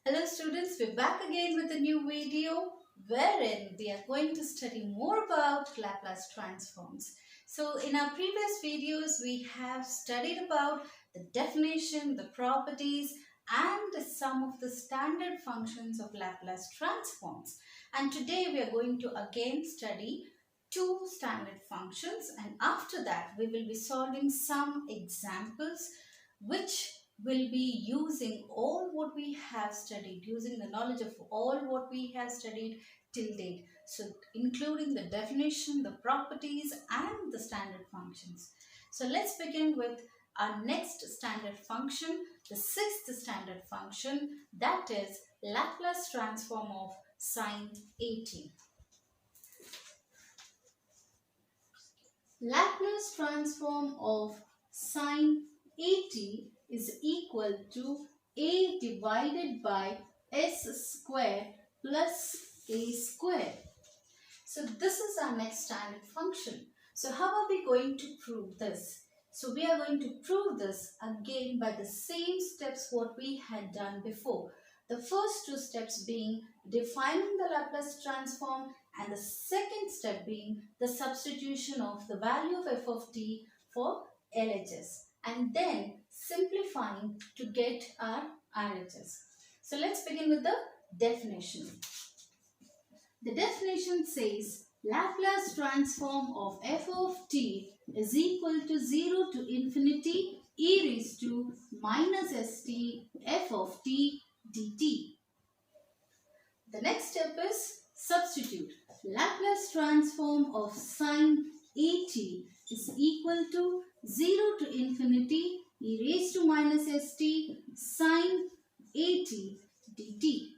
Hello students, we're back again with a new video wherein we are going to study more about Laplace transforms. So in our previous videos we have studied about the definition, the properties and some of the standard functions of Laplace transforms. And today we are going to again study two standard functions, and after that we will be solving some examples which will be using all what we have studied, using the knowledge of all what we have studied till date. So including the definition, the properties and the standard functions. So let's begin with our next standard function, the sixth standard function, that is Laplace transform of sine 80. Laplace transform of sine 80 is equal to a divided by s square plus a square. So this is our next standard function. So how are we going to prove this? So we are going to prove this again by the same steps what we had done before. The first two steps being defining the Laplace transform and the second step being the substitution of the value of f of t for LHS and then simplifying to get our RHS. So let's begin with the definition. The definition says Laplace transform of f of t is equal to 0 to infinity e raised to minus st f of t dt. The next step is substitute. Laplace transform of sine 80 is equal to 0 to infinity e raised to minus st sine 80 dt.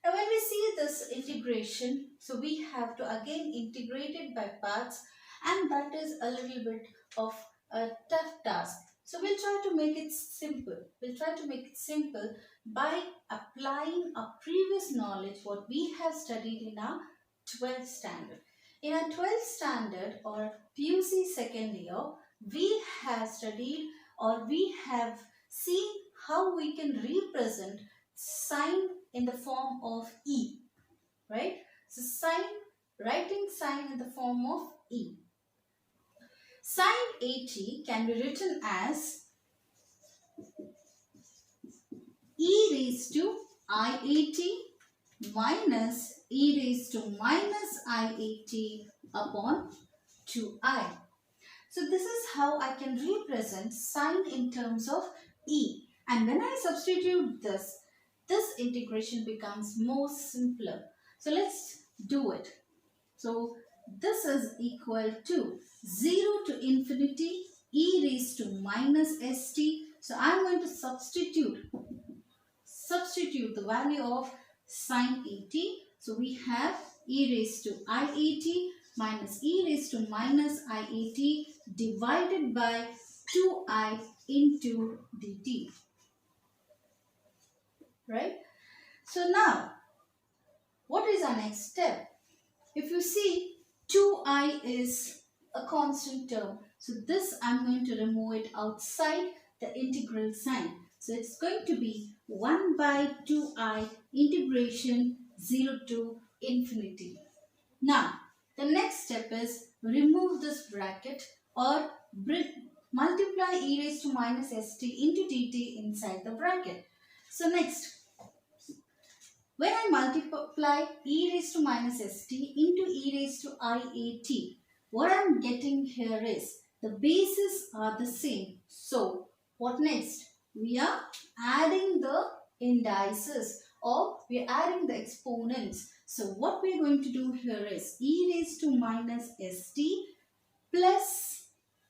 Now when we see this integration, so we have to again integrate it by parts, and that is a little bit of a tough task. So we'll try to make it simple. We'll try to make it simple by applying our previous knowledge what we have studied in our 12th standard. In our 12th standard or PUC second year, we have studied or we have seen how we can represent sine in the form of e, right? So writing sine in the form of e. Sine 80 can be written as e raised to I80 minus e raised to minus I80 upon 2i. So this is how I can represent sine in terms of e. And when I substitute this integration becomes more simpler. So let's do it. So this is equal to 0 to infinity e raised to minus st. So I am going to substitute the value of sine 80. So we have e raised to I80 minus e raised to minus I80 divided by 2i into dt. Right? So now, what is our next step? If you see, 2i is a constant term. So this I'm going to remove it outside the integral sign. So it's going to be 1 by 2i integration 0 to infinity. Now, the next step is remove this bracket or multiply e raised to minus st into dt inside the bracket. So next, when I multiply e raised to minus st into e raised to I80, what I am getting here is the bases are the same. So what next? We are adding the indices or we are adding the exponents. So what we are going to do here is e raised to minus st plus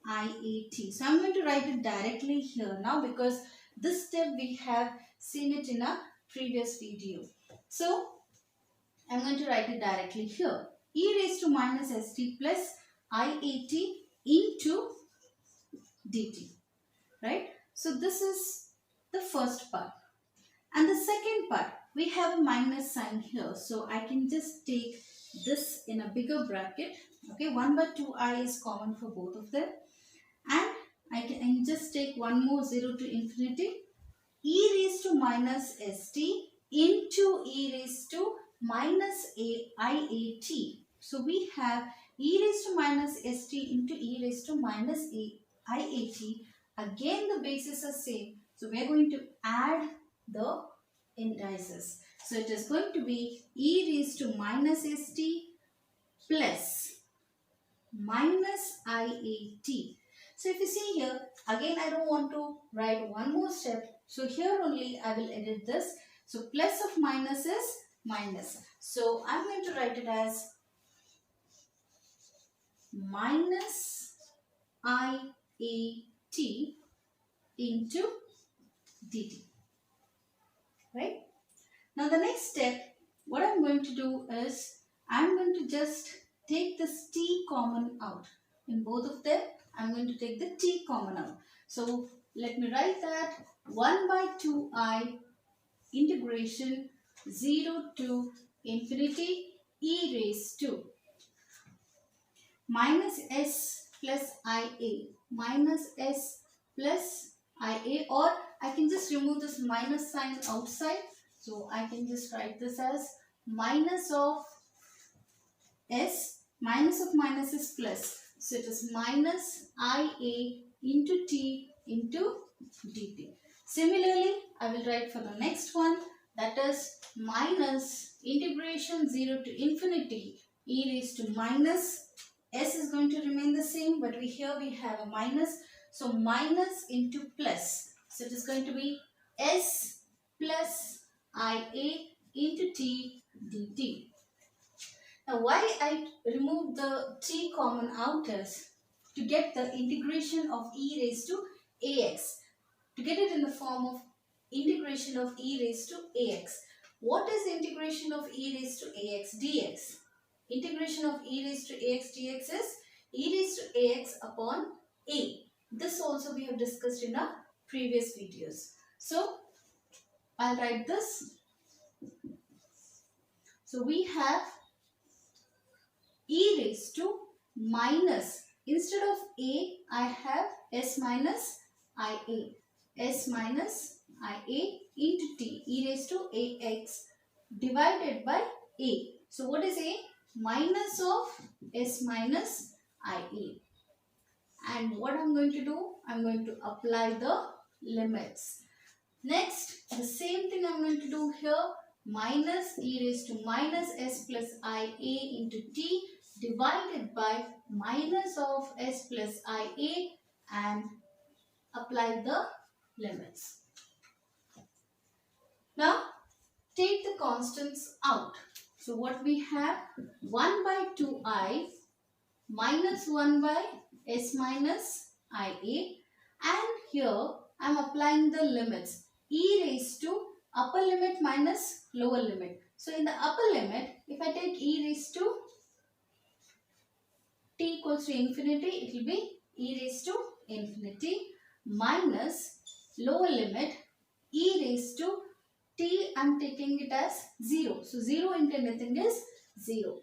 I80. So I am going to write it directly here now because this step we have seen it in a previous video. So I am going to write it directly here. E raised to minus st plus I80 into dt. Right? So this is the first part. And the second part, we have a minus sign here. So I can just take this in a bigger bracket. Okay, 1 by 2i is common for both of them. And I can just take one more 0 to infinity. E raised to minus st into e raised to minus iat. So we have e raised to minus st into e raised to minus iat. Again the bases are same. So we are going to add the indices. So it is going to be e raised to minus st plus minus iat. So if you see here, again I don't want to write one more step. So here only I will edit this. So plus of minus is minus. So I'm going to write it as minus iat into dt. Right? Now the next step, what I'm going to do is, I'm going to just take this t common out. In both of them, I'm going to take the t common out. So let me write that 1 by 2i integration 0 to infinity e raised to minus s plus ia, minus s plus ia, or I can just remove this minus sign outside. So I can just write this as minus of s, minus of minus is plus. So it is minus ia into t into dt. Similarly, I will write for the next one, that is minus integration 0 to infinity e raised to minus, s is going to remain the same, but here we have a minus. So minus into plus. So it is going to be s plus ia into t dt. Now why I removed the t common out is to get the integration of e raised to ax. To get it in the form of integration of e raised to ax. What is integration of e raised to ax dx? Integration of e raised to ax dx is e raised to ax upon a. This also we have discussed in our previous videos. So I'll write this. So we have e raised to minus, instead of a I have s minus ia. S minus ia into t e raised to ax divided by a. So what is a? Minus of s minus ia. And what I'm going to do? I'm going to apply the limits. Next, the same thing I'm going to do here. Minus e raised to minus s plus ia into t divided by minus of s plus ia, and apply the limits. Now take the constants out. So what we have, 1 by 2i minus 1 by s minus ia, and here I am applying the limits. E raised to upper limit minus lower limit. So in the upper limit, if I take e raised to t equals to infinity, it will be e raised to infinity minus lower limit e raised to t, I am taking it as 0. So 0 into anything is 0.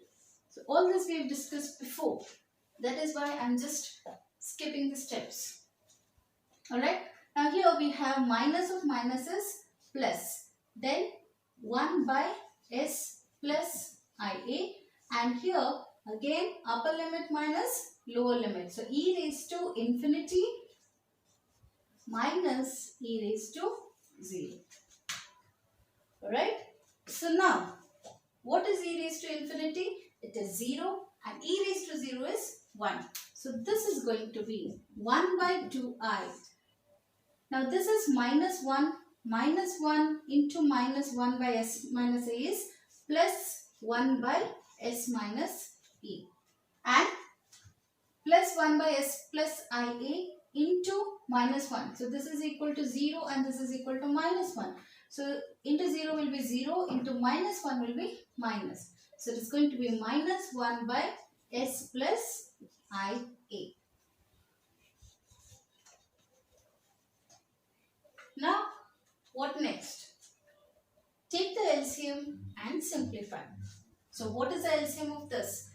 So all this we have discussed before. That is why I am just skipping the steps. Alright. Now here we have minus of minuses plus. Then 1 by s plus ia. And here again upper limit minus lower limit. So e raised to infinity minus e raised to 0. Alright. So now what is e raised to infinity? It is 0, and e raised to 0 is 1. So this is going to be 1 by 2i. Now this is minus 1 into minus 1 by s minus a is plus 1 by s minus e, and plus 1 by s plus ia into minus 1. So this is equal to 0 and this is equal to minus 1. So into 0 will be 0, into minus 1 will be minus. So it is going to be minus 1 by s plus ia. Now what next? Take the LCM and simplify. So what is the LCM of this?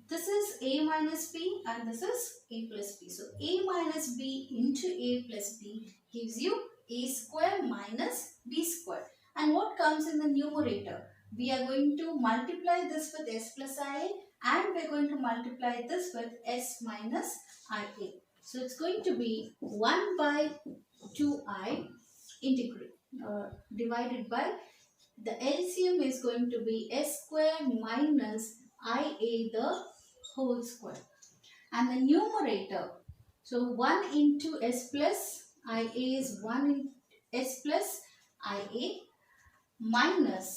This is a minus b and this is a plus b. So a minus b into a plus b gives you a square minus b square. And what comes in the numerator? We are going to multiply this with s plus ia and we are going to multiply this with s minus ia. So it's going to be 1 by 2i integrate divided by the LCM is going to be s square minus ia the whole square. And the numerator, so 1 into s plus ia is 1 into s plus ia minus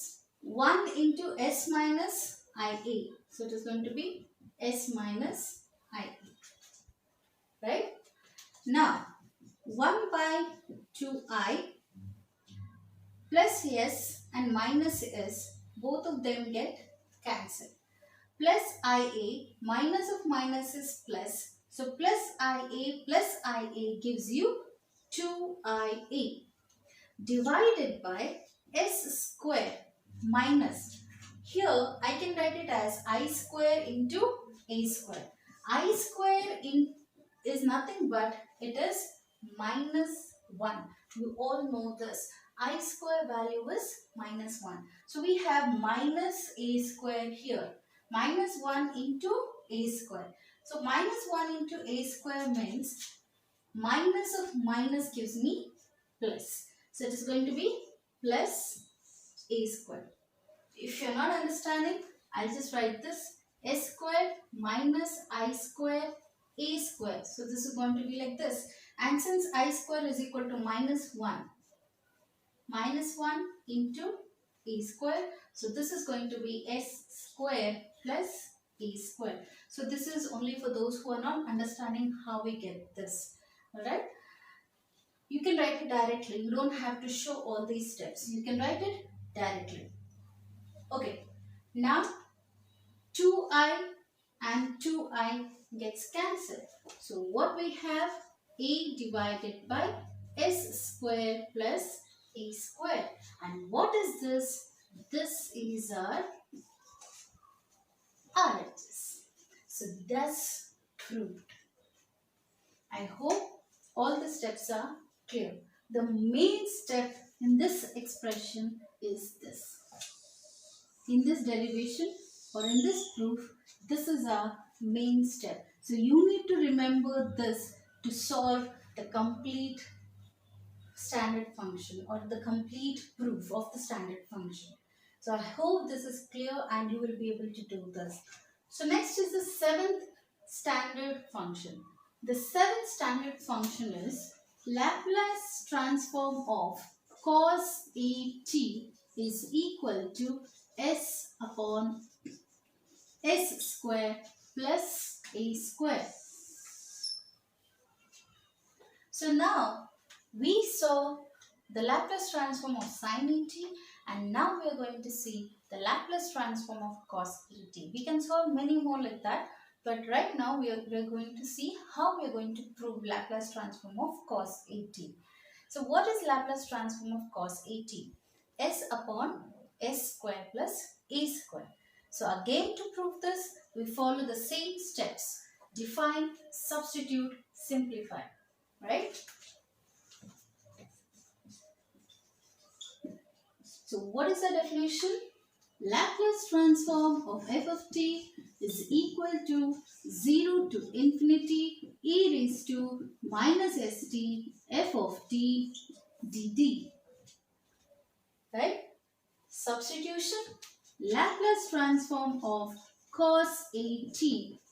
1 into s minus ia. So it is going to be s minus ia. Right? Now, 1 by 2i plus s and minus s, both of them get cancelled. Plus ia, minus of minus is plus. So plus ia gives you 2ia divided by s square minus. Here I can write it as I square into a square. I square is nothing but it is minus 1. You all know this. I square value is minus 1. So we have minus a square here. Minus 1 into a square. So minus 1 into a square means minus of minus gives me plus. So it is going to be plus a square. If you are not understanding, I'll just write this s square minus I square a square. So this is going to be like this. And since I square is equal to minus 1 into a square. So this is going to be s square plus a square. So this is only for those who are not understanding how we get this. Alright. You can write it directly. You don't have to show all these steps. You can write it directly. Okay. Now 2i and 2i gets cancelled. So what we have, a divided by s square plus a square. And what is this? This is our RHS. So that's proved. I hope all the steps are clear. The main step in this expression is this. In this derivation or in this proof, this is our main step. So you need to remember this to solve the complete standard function or the complete proof of the standard function. So I hope this is clear and you will be able to do this. So next is the seventh standard function. The seventh standard function is Laplace transform of cos at is equal to s upon s square plus a square. So now we saw the Laplace transform of sine at, and now we are going to see the Laplace transform of cos at. We can solve many more like that, but right now we are going to see how we are going to prove Laplace transform of cos at. So what is Laplace transform of cos at? S upon s square plus a square. So again, to prove this, we follow the same steps. Define, substitute, simplify. Right? So what is the definition? Laplace transform of f of t is equal to 0 to infinity e raised to minus st f of t dt. Right? Substitution. Laplace transform of cos at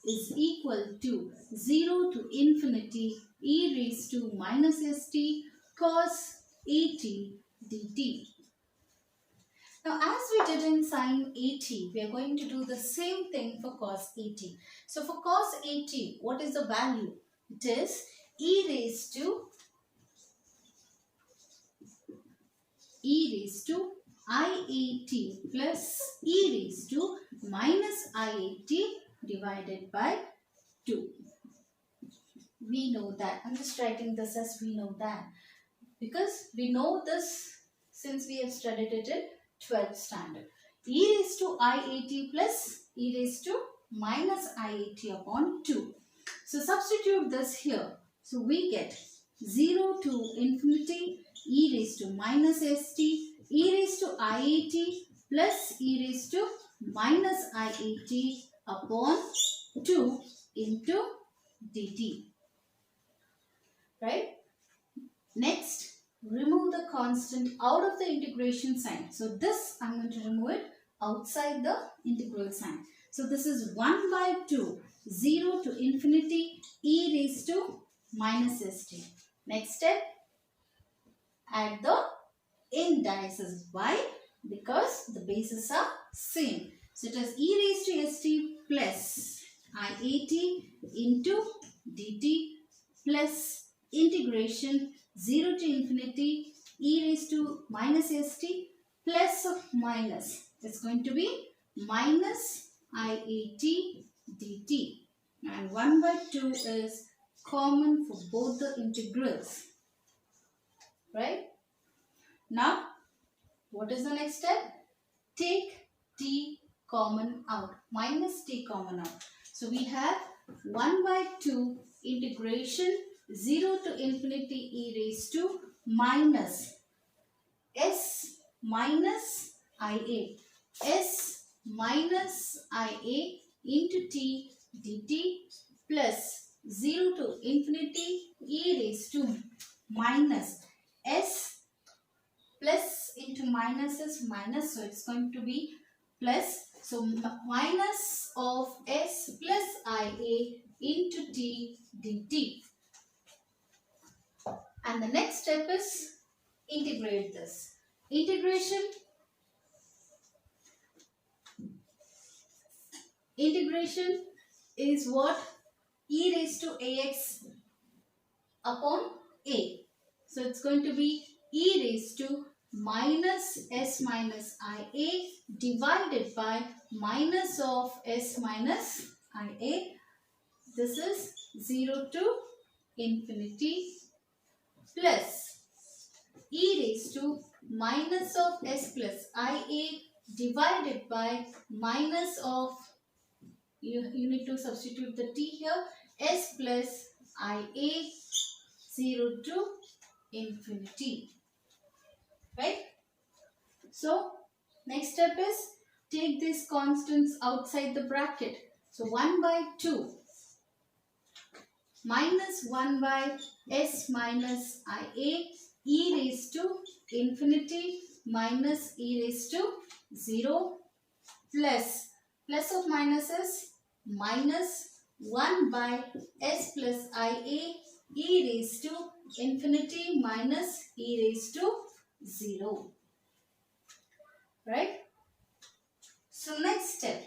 is equal to 0 to infinity e raised to minus st cos at dt. Now as we did in sine at, we are going to do the same thing for cos at. So for cos at, what is the value? It is e raised to iat plus e raised to minus iat divided by 2. We know that. I'm just writing this as we know that. Because we know this since we have studied it in 12th standard. E raised to iat plus e raised to minus iat upon 2. So substitute this here. So we get 0 to infinity e raised to minus st e raised to iat plus e raised to minus iat upon 2 into dt. Right? Next, remove the constant out of the integration sign. So this I'm going to remove it outside the integral sign. So this is 1 by 2, 0 to infinity e raised to minus st. Next step, add the indices. Why? Because the bases are same. So it is e raised to st plus iat into dt plus integration 0 to infinity e raised to minus st plus of minus. It's going to be minus iat dt. And 1 by 2 is common for both the integrals. Right? Now, what is the next step? Take t common out. Minus t common out. So we have 1 by 2 integration 0 to infinity e raised to minus s minus ia. S minus ia into t dt plus 0 to infinity e raised to minus s plus into minus is minus, so it's going to be plus. So minus of s plus ia into t dt. And the next step is integrate this. Integration is what? E raised to ax upon a. So it's going to be e raised to minus s minus ia divided by minus of s minus ia. This is 0 to infinity plus e raised to minus of s plus ia divided by minus of, you need to substitute the t here, s plus ia 0 to infinity. Right? So next step is take these constants outside the bracket. So 1 by 2 minus 1 by s minus ia e raised to infinity minus e raised to 0 plus of minus is minus 1 by s plus ia e raised to infinity minus e raised to 0. Right? So next step,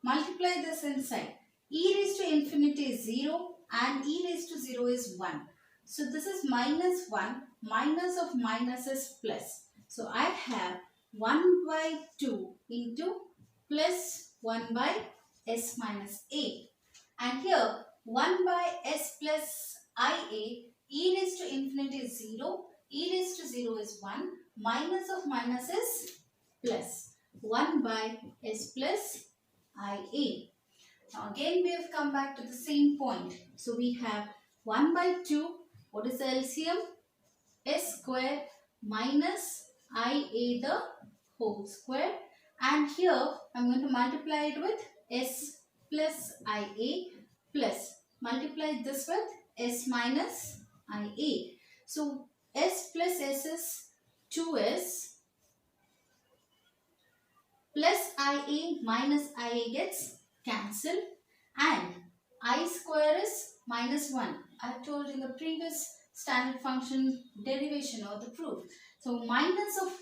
multiply this inside. E raised to infinity is 0 and e raised to 0 is 1. So this is minus 1, minus of minus is plus. So I have 1 by 2 into plus 1 by s minus a. And here 1 by s plus ia e raised to infinity is 0, e raised to 0 is 1, minus of minus is plus 1 by s plus ia. Now again we have come back to the same point. So we have 1 by 2, what is the LCM? S square minus ia the whole square, and here I am going to multiply it with s plus ia plus multiply this with s minus ia. So s plus s is 2s plus ia minus ia gets cancelled, and I square is minus 1. I told in the previous standard function derivation or the proof. So minus of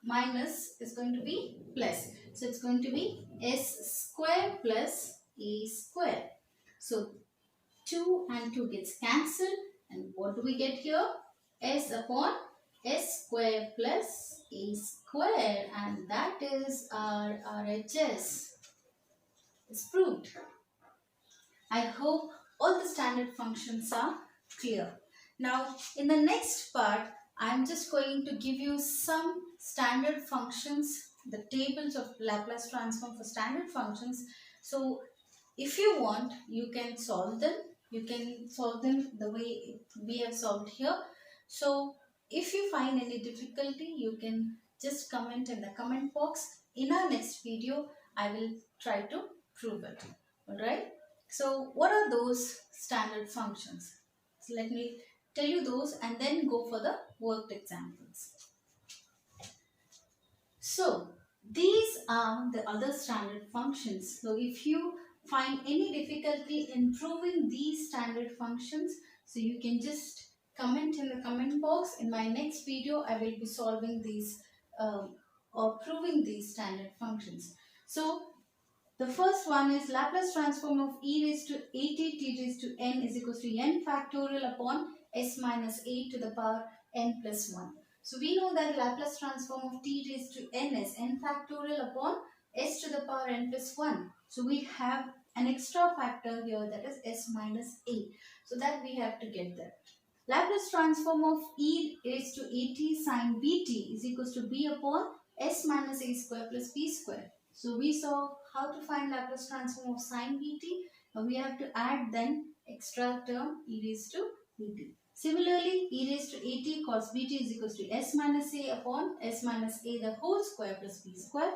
minus is going to be plus. So it's going to be s square plus a square. So 2 and 2 gets cancelled, and what do we get here? S upon s square plus a square, and that is our RHS. It's proved. I hope all the standard functions are clear. Now in the next part I am just going to give you some standard functions, the tables of Laplace transform for standard functions. So if you want, you can solve them. You can solve them the way we have solved here. So if you find any difficulty, you can Just comment in the comment box. In our next video, I will try to prove it. Alright. So what are those standard functions? So let me tell you those and then go for the worked examples. So these are the other standard functions. So if you find any difficulty in proving these standard functions, so you can just comment in the comment box. In my next video, I will be solving these or proving these standard functions. So the first one is Laplace transform of e raised to 8t raised to n is equals to n factorial upon s minus a to the power n plus 1. So we know that Laplace transform of t raised to n is n factorial upon s to the power n plus 1. So we have an extra factor here, that is s minus a. So that we have to get there. Laplace transform of e raised to at sine bt is equals to b upon s minus a square plus b square. So we saw how to find Laplace transform of sine bt. Now we have to add then extra term e raised to bt. Similarly, e raised to at cos bt is equals to s minus a upon s minus a the whole square plus b square,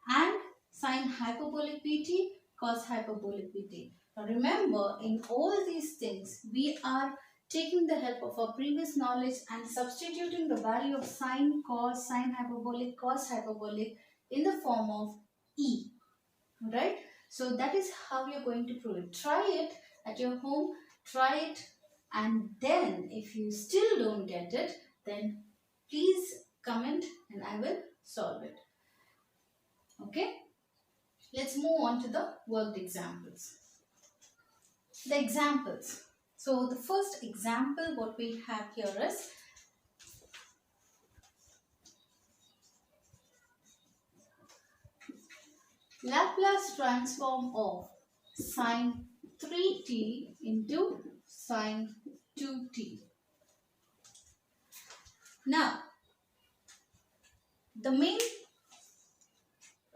and sine hyperbolic bt cos hyperbolic bt. Now remember, in all these things we are taking the help of our previous knowledge and substituting the value of sine, cos, sine hyperbolic, cos hyperbolic in the form of e. Right? So that is how you're going to prove it. Try it at your home, try it, and then if you still don't get it, then please comment and I will solve it. Okay? Let's move on to the worked examples. The examples. So the first example what we have here is Laplace transform of sine 3t into sine 2t. Now, the main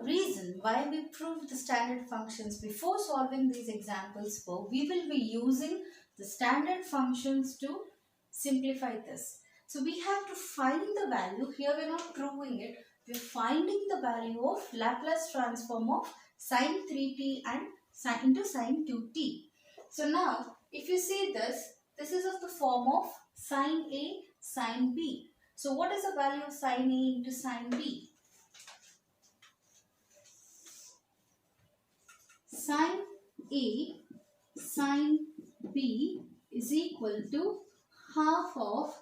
reason why we proved the standard functions before solving these examples were we will be using the standard functions to simplify this. So we have to find the value. Here we are not proving it. We are finding the value of Laplace transform of sine 3t and sine into sine 2t. So now if you see this, this is of the form of sine A, sine B. So what is the value of sine A into sine B? Sine A sine B is equal to half of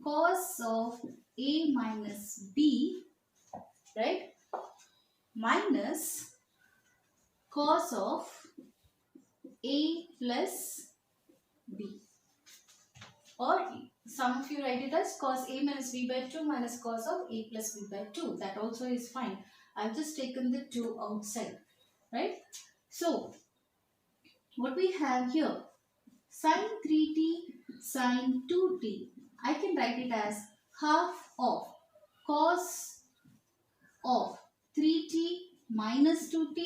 cos of A minus B, right, minus cos of A plus B, or some of you write it as cos A minus B by 2 minus cos of A plus B by 2. That also is fine. I've just taken the 2 outside, right? So what we have here, sine 3t sine 2t, I can write it as half of cos of 3t minus 2t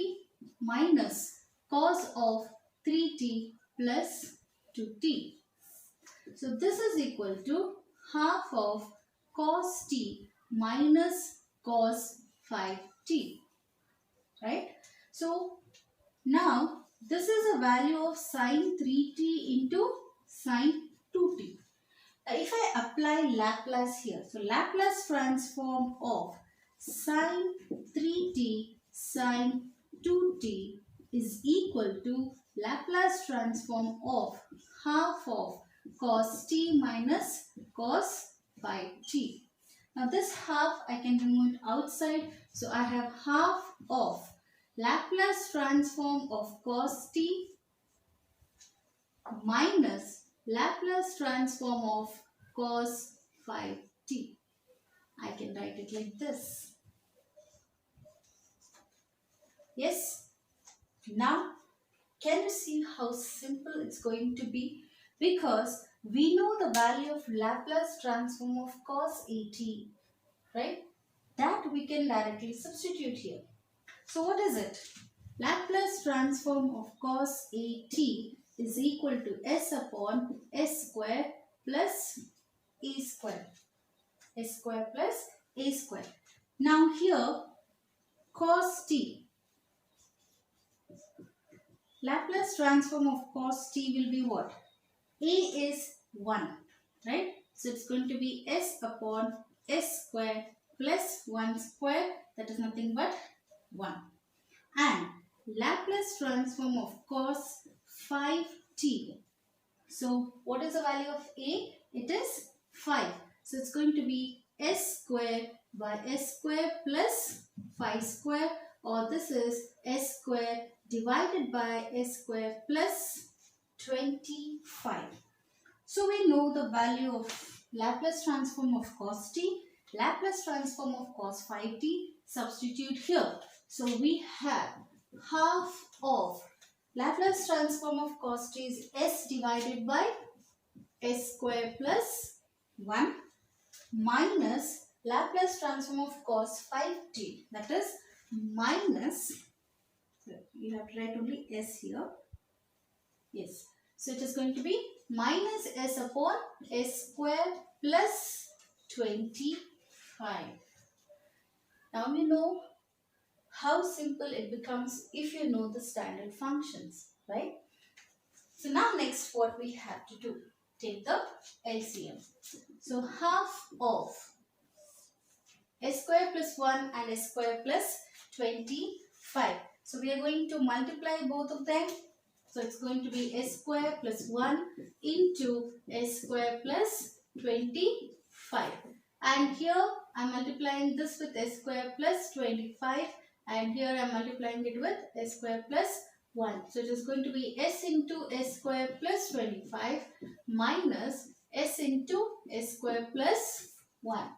minus cos of 3t plus 2t. So this is equal to half of cos t minus cos 5t, right? So now this is a value of sine 3t into sine 2t. If I apply Laplace here, so Laplace transform of sine 3t sine 2t is equal to Laplace transform of half of cos t minus cos 5t. Now this half I can remove it outside, so I have half of Laplace transform of cos t minus Laplace transform of cos 5t. I can write it like this. Yes? Now, can you see how simple it's going to be? Because we know the value of Laplace transform of cos at, right? That we can directly substitute here. So what is it? Laplace transform of cos at is equal to s upon s square plus a square. S square plus a square. Now here cos t, Laplace transform of cos t will be what? A is 1, right? So it's going to be s upon s square plus 1 square, that is nothing but 1. And Laplace transform of cos 5t. So what is the value of A? It is 5. So it's going to be s square by s square plus 5 square, or this is s square divided by s square plus 25. So we know the value of Laplace transform of cos t, Laplace transform of cos 5t, substitute here. So we have half of Laplace transform of cos t is s divided by s square plus 1 minus Laplace transform of cos 5t, that is minus, so you have to write only s here, yes. So it is going to be minus s upon s square plus 25. Now you know how simple it becomes if you know the standard functions, right? So now next what we have to do, take the LCM. So half of s square plus 1 and s square plus 25. So we are going to multiply both of them. So it's going to be s square plus 1 into s square plus 25. And here I am multiplying this with s square plus 25, and here I am multiplying it with s square plus 1. So it is going to be s into s square plus 25 minus s into s square plus 1.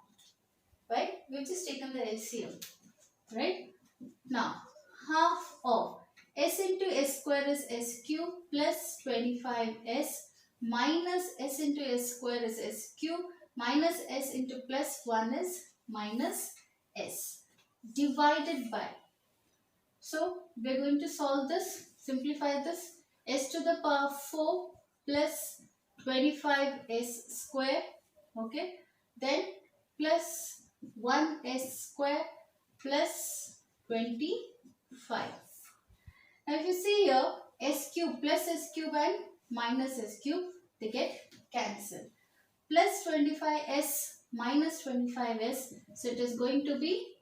Right? We have just taken the LCM. Right? Now, half of s into s square is s cube plus 25s minus s into s square is s cube minus s into plus 1 is minus s divided by. So, we are going to solve this, simplify this. S to the power 4 plus 25s square, okay, then plus 1s square plus 25. Now if you see here, s cube plus s cube and minus s cube, they get cancelled. Plus 25s minus 25s, so it is going to be,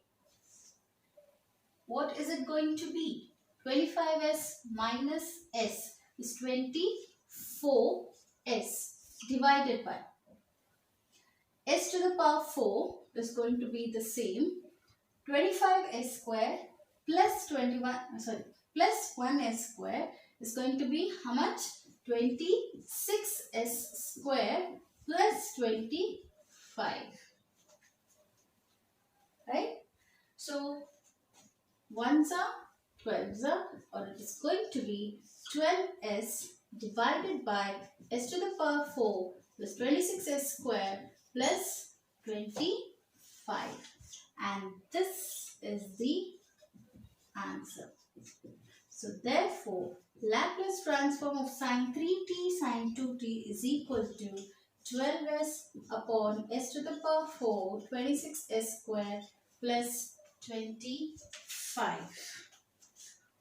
what is it going to be? 25s minus s is 24s divided by s to the power 4 is going to be the same, 25s square plus 1s square is going to be how much? 26s square plus 25. Right? So, 1s are 12s are, or it is going to be 12s divided by s to the power 4 plus 26s square plus 25. And this is the answer. So therefore, Laplace transform of sine 3t sine 2t is equal to 12s upon s to the power 4 26s square plus 25.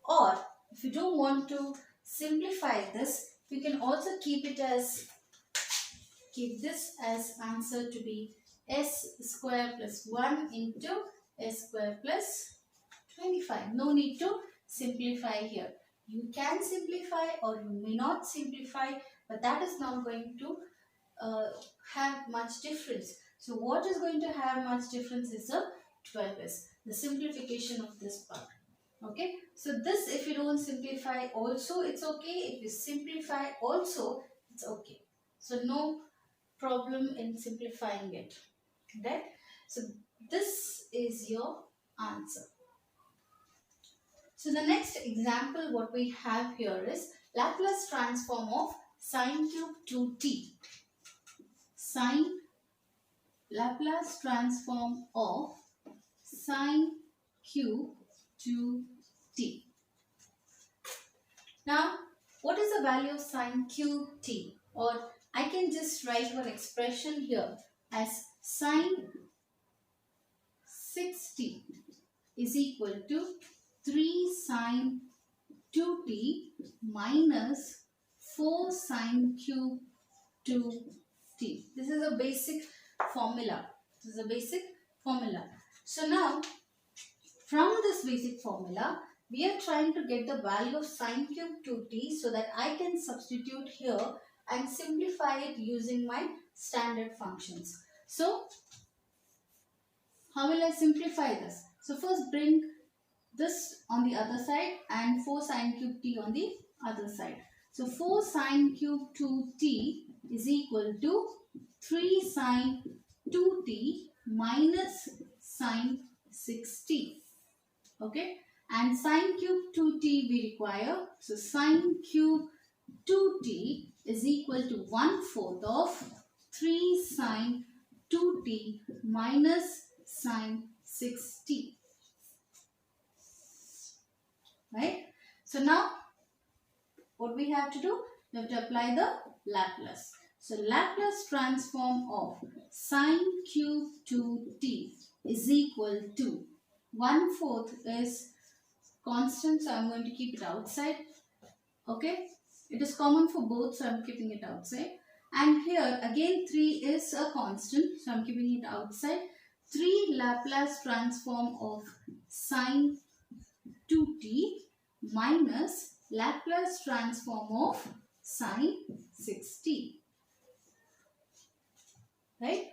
Or if you don't want to simplify this, we can also keep this as answer to be s square plus 1 into s square plus 25. No need to simplify here. You can simplify or you may not simplify, but that is not going to have much difference. So what is going to have much difference is the 12s, the simplification of this part. Okay, so this, if you don't simplify also it's okay, if you simplify also it's okay. So no problem in simplifying it, right? So this is your answer. So the next example what we have here is Laplace transform of sine cube 2t. Laplace transform of sine cube 2t. Now, what is the value of sine cube t? Or I can just write one expression here as sine 6t is equal to 3 sine 2t minus 4 sine cube 2t. This is a basic formula. This is a basic formula. So now, from this basic formula, we are trying to get the value of sine cube 2t so that I can substitute here and simplify it using my standard functions. So, how will I simplify this? So, first bring this on the other side and 4 sine cube t on the other side. So, 4 sine cube 2t is equal to 3 sine 2t minus sine 6t. Okay, and sine cube 2t we require. So, sine cube 2t is equal to 1/4 of 3 sine 2t minus sine 6t. Right? So, now what we have to do? We have to apply the Laplace. So, Laplace transform of sine cube 2t is equal to 1/4 is constant, so I am going to keep it outside. Okay, it is common for both, so I am keeping it outside. And here again 3 is a constant, so I am keeping it outside. 3 Laplace transform of sine 2t minus Laplace transform of sine 6t. Right?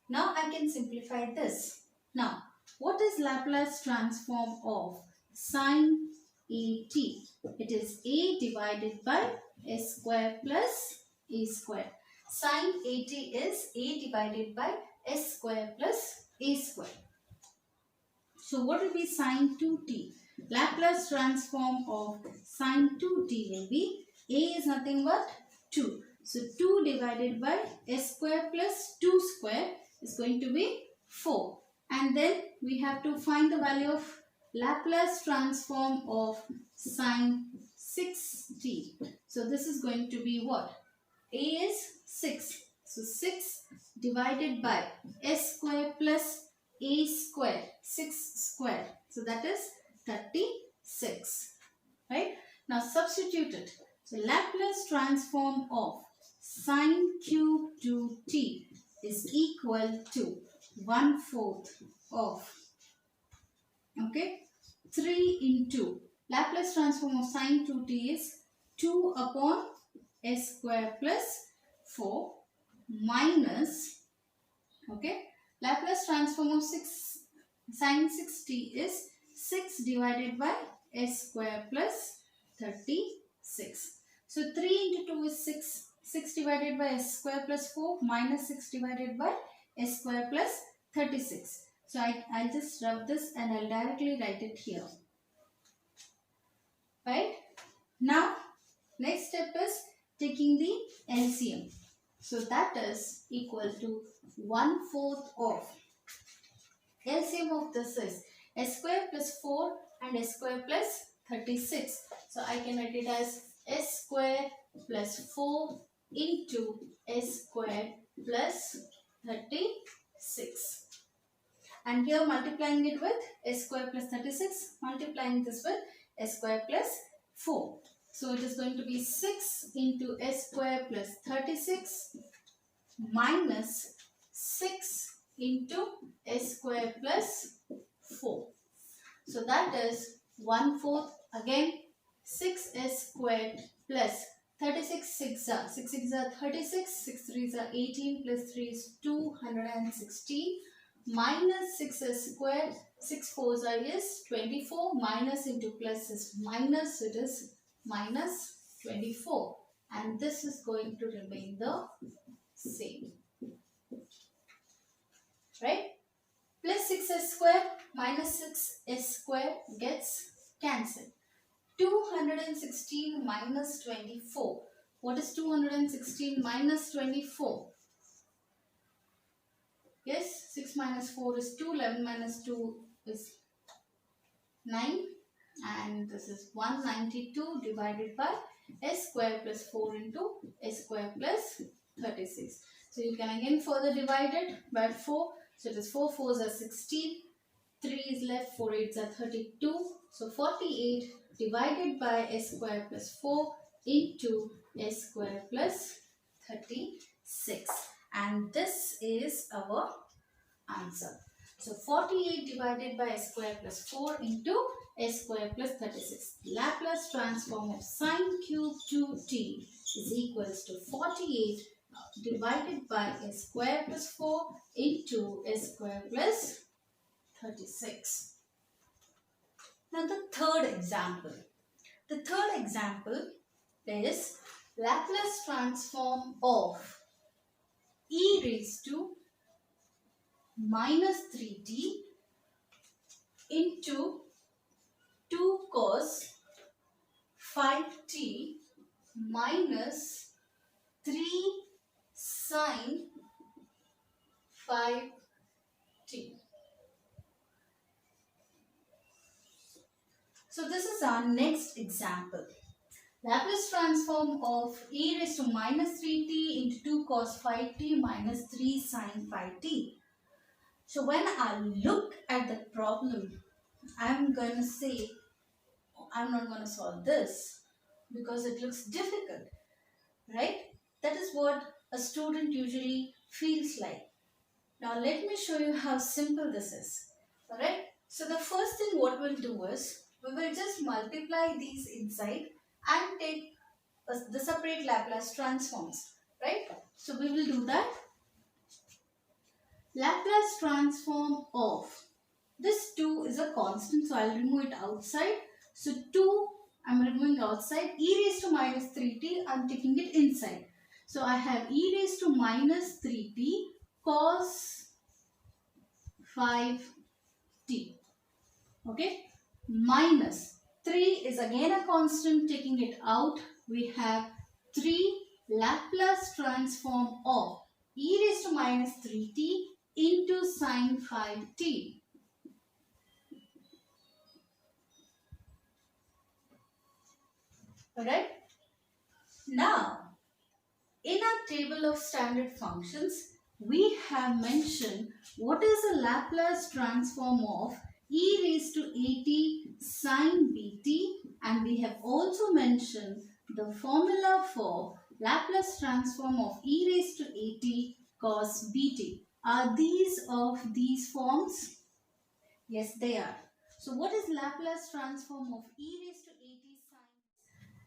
Now I can simplify this. Now, what is Laplace transform of sine at? It is a divided by s square plus a square. Sine at is a divided by s square plus a square. So, what will be sine 2t? Laplace transform of sine 2t will be a is nothing but 2. So, 2 divided by s square plus 2 square is going to be 4. And then we have to find the value of Laplace transform of sine 6t. So, this is going to be what? A is 6. So, 6 divided by s square plus a square, 6 square. So, that is 36. Right? Now, substitute it. So, Laplace transform of sine cube 2t is equal to 1/4 of, okay, 3 into Laplace transform of sine 2t is 2 upon s square plus 4 minus, okay, Laplace transform of sine 6t is 6 divided by s square plus 36. So 3 into 2 is 6. 6 divided by s square plus 4 minus 6 divided by s square plus 36. So I'll just rub this and I'll directly write it here. Right? Now, next step is taking the LCM. So that is equal to 1/4 of, LCM of this is s square plus 4 and s square plus 36. So I can write it as s square plus 4 into s square plus 36. And here multiplying it with s square plus 36, multiplying this with s square plus 4. So it is going to be 6 into s square plus 36 minus 6 into s square plus 4. So that is 1/4, again 6s squared plus 36 6 are 36, 6 3s are 18 plus 3 is 216 minus 6s squared, 6 4s are is 24, minus into plus is minus, it is minus 24, and this is going to remain the same. Right? Plus 6s square minus 6s square gets cancelled. 216 minus 24. What is 216 minus 24? Yes, 6 minus 4 is 2, 11 minus 2 is 9, and this is 192 divided by s square plus 4 into s square plus 36. So you can again further divide it by 4. So it is 4 4s are 16, 3 is left, 4 8s are 32. So 48 divided by s square plus 4 into s square plus 36. And this is our answer. So 48 divided by s square plus 4 into s square plus 36. Laplace transform of sine cube 2t is equals to 48 divided by s square plus 4 into s square plus 36. Now the third example. The third example is Laplace transform of e raised to minus 3t into 2 cos 5t minus 3 sine 5t. So this is our next example. Laplace transform of e raised to minus 3t into 2 cos 5t minus 3 sine 5t. So when I look at the problem, I'm going to say, I'm not going to solve this because it looks difficult, right? That is what a student usually feels like. Now let me show you how simple this is. Alright? So the first thing what we'll do is, we will just multiply these inside and take the separate Laplace transforms. Right? So we will do that. Laplace transform of this 2 is a constant, so I'll remove it outside. So 2 I'm removing outside. E raised to minus 3t, I'm taking it inside. So I have e raised to minus 3t cos 5t. Okay, minus 3 is again a constant, taking it out. We have 3 Laplace transform of e raised to minus 3t into sine 5t. Alright. Now, in our table of standard functions, we have mentioned what is the Laplace transform of e raised to at sine bt, and we have also mentioned the formula for Laplace transform of e raised to at cos bt. Are these of these forms? Yes, they are. So what is Laplace transform of e raised to at sine?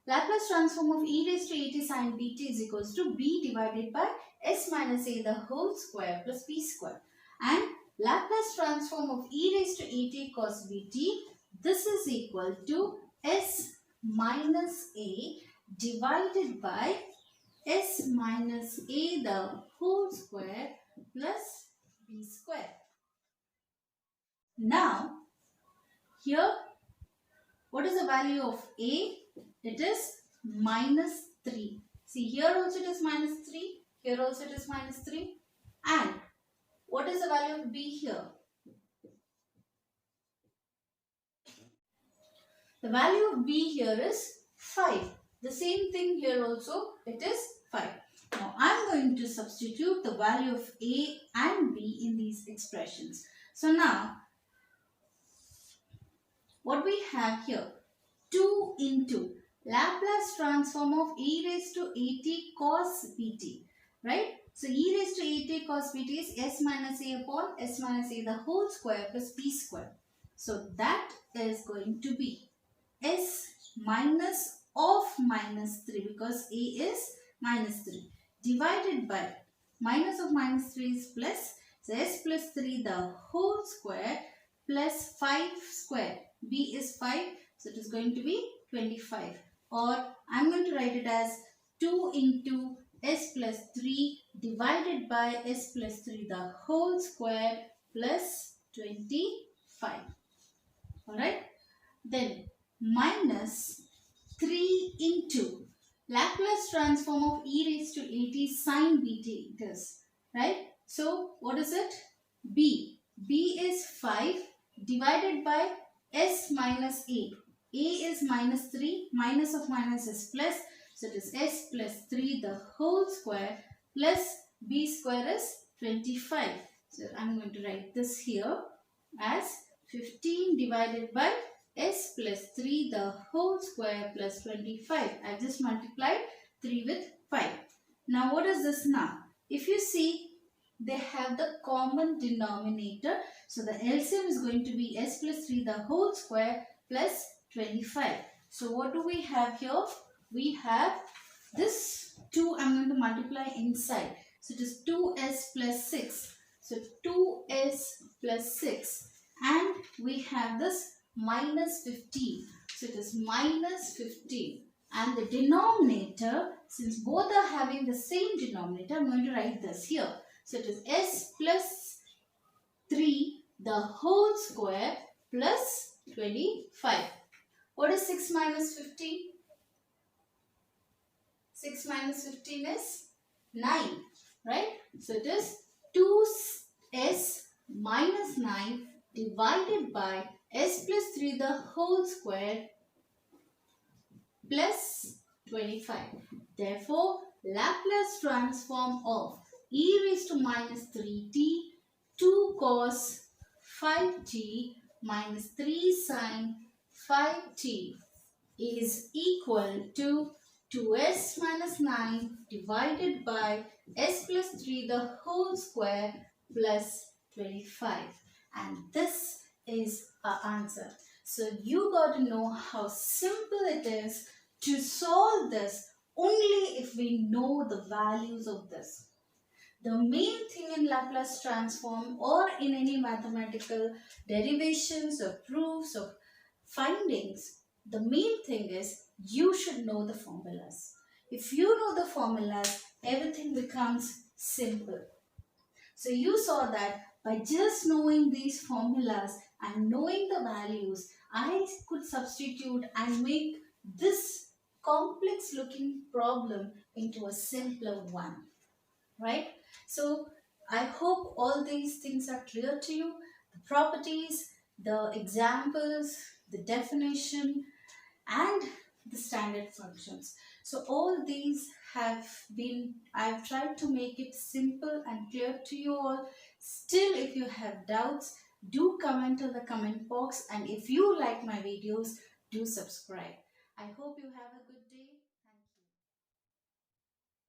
Laplace transform of e raised to at sine bt is equals to b divided by s minus a the whole square plus b square. And Laplace transform of e raised to at cos bt, this is equal to s minus a divided by s minus a the whole square plus b square. Now, here, what is the value of a? It is minus 3. See, here also it is minus 3. Here also it is minus 3. And what is the value of b here? The value of b here is 5. The same thing here also, it is 5. Now, I am going to substitute the value of a and b in these expressions. So, now, what we have here? 2 into Laplace transform of e raised to at cos bt, right? So e raised to at cos bt is s minus a upon s minus a the whole square plus b square. So that is going to be s minus of minus 3, because a is minus 3, divided by minus of minus 3 is plus, so s plus 3 the whole square plus 5 square. B is 5, so it is going to be 25. Or I am going to write it as 2 into s plus 3 divided by s plus 3 the whole square plus 25. Alright. Then minus 3 into Laplace transform of e raised to at sine bt it is. Right. So what is it? B. B is 5 divided by s minus a. A is minus 3, minus of minus is plus, so it is s plus 3 the whole square plus b square is 25. So I am going to write this here as 15 divided by s plus 3 the whole square plus 25. I just multiplied 3 with 5. Now what is this now? If you see, they have the common denominator. So the LCM is going to be s plus 3 the whole square plus 25. So what do we have here? We have this 2 I'm going to multiply inside. So it is 2s plus 6. So 2s plus 6. And we have this minus 15. So it is minus 15. And the denominator, since both are having the same denominator, I'm going to write this here. So it is s plus 3 the whole square plus 25. What is 6 minus 15? 6 minus 15 is 9, right? So it is 2s minus 9 divided by s plus 3 the whole square plus 25. Therefore, Laplace transform of e raised to minus 3t 2 cos 5t minus 3 sine 5t is equal to 2s minus 9 divided by s plus 3 the whole square plus 25. And this is our answer. So you got to know how simple it is to solve this only if we know the values of this. The main thing in Laplace transform or in any mathematical derivations or proofs or findings, the main thing is you should know the formulas. If you know the formulas, everything becomes simple. So you saw that by just knowing these formulas and knowing the values, I could substitute and make this complex looking problem into a simpler one, right? So I hope all these things are clear to you. The properties, the examples, the definition, and the standard functions. So all these I've tried to make it simple and clear to you all. Still, if you have doubts, do comment in the comment box, and if you like my videos, do subscribe. I hope you have a good